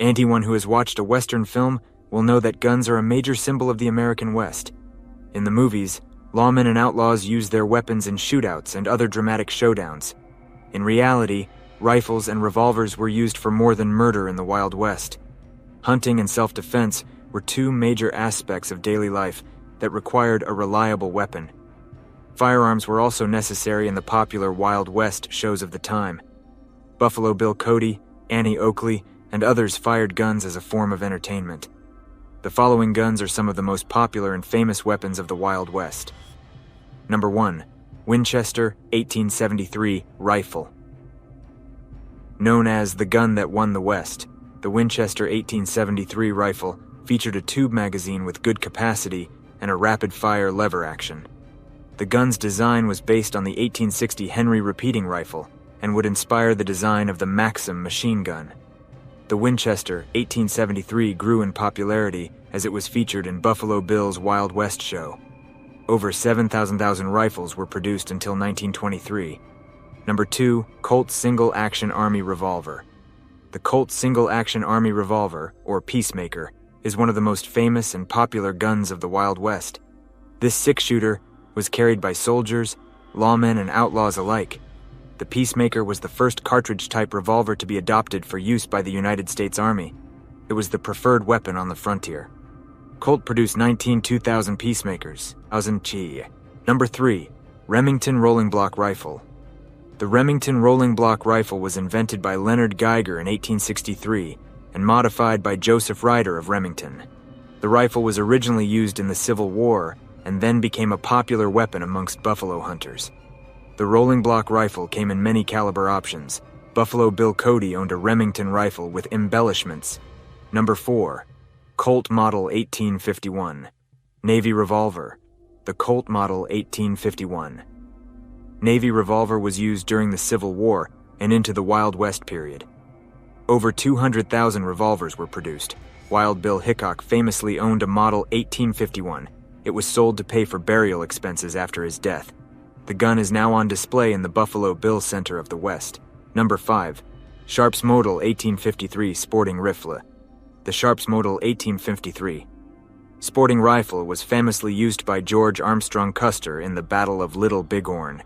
Anyone who has watched a Western film will know that guns are a major symbol of the American West. In the movies, lawmen and outlaws use their weapons in shootouts and other dramatic showdowns. In reality, rifles and revolvers were used for more than murder in the Wild West. Hunting and self-defense were two major aspects of daily life that required a reliable weapon. Firearms were also necessary in the popular Wild West shows of the time. Buffalo Bill Cody, Annie Oakley, and others fired guns as a form of entertainment. The following guns are some of the most popular and famous weapons of the Wild West. Number 1. Winchester 1873 Rifle. Known as the gun that won the West, the Winchester 1873 rifle featured a tube magazine with good capacity and a rapid-fire lever action. The gun's design was based on the 1860 Henry repeating rifle and would inspire the design of the Maxim machine gun. The Winchester 1873 grew in popularity as it was featured in Buffalo Bill's Wild West show. Over 7,000 rifles were produced until 1923. Number 2. Colt Single-Action Army Revolver. The Colt Single-Action Army Revolver, or Peacemaker, is one of the most famous and popular guns of the Wild West. This six-shooter was carried by soldiers, lawmen, and outlaws alike. The Peacemaker was the first cartridge-type revolver to be adopted for use by the United States Army. It was the preferred weapon on the frontier. Colt produced 19 2000 Peacemakers. Number 3. Remington Rolling Block Rifle. The Remington Rolling Block Rifle was invented by Leonard Geiger in 1863 and modified by Joseph Ryder of Remington. The rifle was originally used in the Civil War and then became a popular weapon amongst buffalo hunters. The rolling block rifle came in many caliber options. Buffalo Bill Cody owned a Remington rifle with embellishments. Number 4. Colt Model 1851. Navy Revolver. The Colt Model 1851. Navy Revolver was used during the Civil War and into the Wild West period. Over 200,000 revolvers were produced. Wild Bill Hickok famously owned a Model 1851. It was sold to pay for burial expenses after his death. The gun is now on display in the Buffalo Bill Center of the West. Number 5. Sharps Model 1853 Sporting Rifle. The Sharps Model 1853 sporting rifle was famously used by George Armstrong Custer in the Battle of Little Bighorn.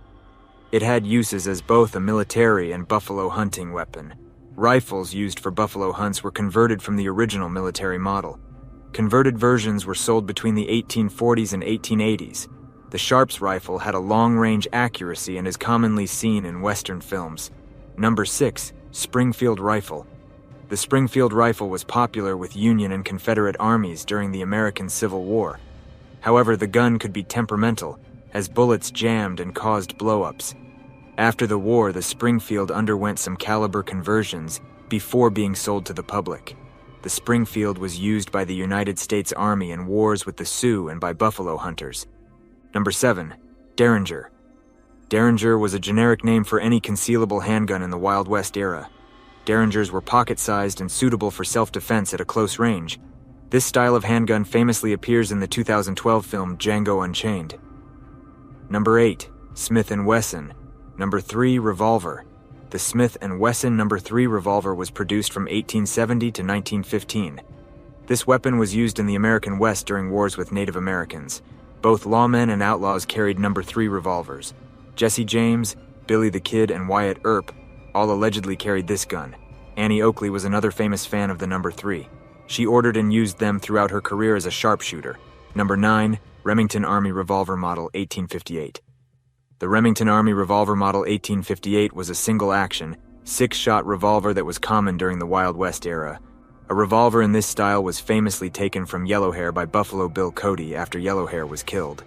It had uses as both a military and buffalo hunting weapon. Rifles used for buffalo hunts were converted from the original military model. Converted versions were sold between the 1840s and 1880s. The Sharps rifle had a long-range accuracy and is commonly seen in Western films. Number 6. Springfield Rifle. The Springfield rifle was popular with Union and Confederate armies during the American Civil War. However, the gun could be temperamental, as bullets jammed and caused blow-ups. After the war, the Springfield underwent some caliber conversions before being sold to the public. The Springfield was used by the United States Army in wars with the Sioux and by buffalo hunters. Number 7. Derringer. Derringer was a generic name for any concealable handgun in the Wild West era. Derringers were pocket-sized and suitable for self-defense at a close range. This style of handgun famously appears in the 2012 film Django Unchained. Number 8. Smith & Wesson. Number 3. Revolver. The Smith & Wesson No. 3 revolver was produced from 1870 to 1915. This weapon was used in the American West during wars with Native Americans. Both lawmen and outlaws carried No. 3 revolvers. Jesse James, Billy the Kid, and Wyatt Earp all allegedly carried this gun. Annie Oakley was another famous fan of the No. 3. She ordered and used them throughout her career as a sharpshooter. Number 9. Remington Army Revolver Model 1858. The Remington Army Revolver Model 1858 was a single-action, 6-shot revolver that was common during the Wild West era. A revolver in this style was famously taken from Yellowhair by Buffalo Bill Cody after Yellowhair was killed.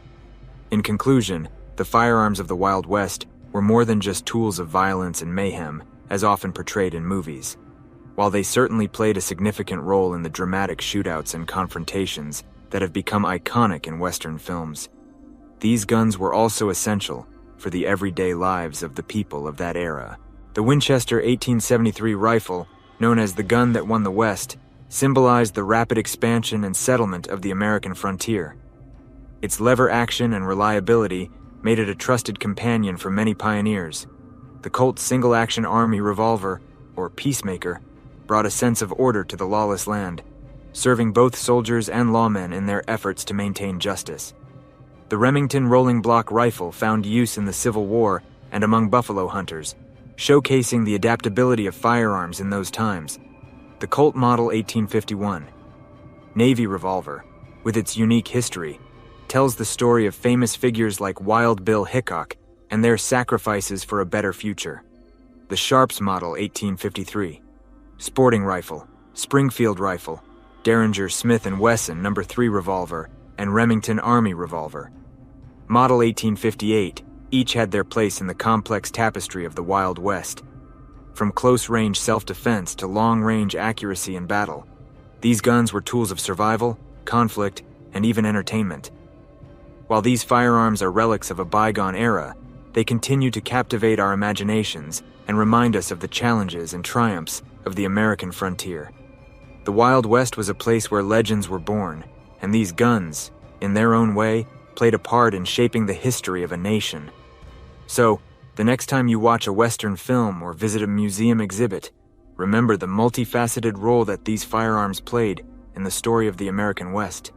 In conclusion, the firearms of the Wild West were more than just tools of violence and mayhem, as often portrayed in movies. While they certainly played a significant role in the dramatic shootouts and confrontations that have become iconic in Western films, these guns were also essential for the everyday lives of the people of that era. The Winchester 1873 rifle, known as the gun that won the West, symbolized the rapid expansion and settlement of the American frontier. Its lever action and reliability made it a trusted companion for many pioneers. The Colt Single-Action Army Revolver, or Peacemaker, brought a sense of order to the lawless land, serving both soldiers and lawmen in their efforts to maintain justice. The Remington rolling block rifle found use in the Civil War and among buffalo hunters, showcasing the adaptability of firearms in those times. The Colt Model 1851 Navy revolver, with its unique history, tells the story of famous figures like Wild Bill Hickok and their sacrifices for a better future. The Sharps Model 1853 Sporting rifle, Springfield rifle, Derringer Smith & Wesson No. 3 revolver, and Remington Army revolver. Model 1858 each had their place in the complex tapestry of the Wild West. From close-range self-defense to long-range accuracy in battle, these guns were tools of survival, conflict, and even entertainment. While these firearms are relics of a bygone era, they continue to captivate our imaginations and remind us of the challenges and triumphs of the American frontier. The Wild West was a place where legends were born, and these guns, in their own way, played a part in shaping the history of a nation. So, the next time you watch a Western film or visit a museum exhibit, remember the multifaceted role that these firearms played in the story of the American West.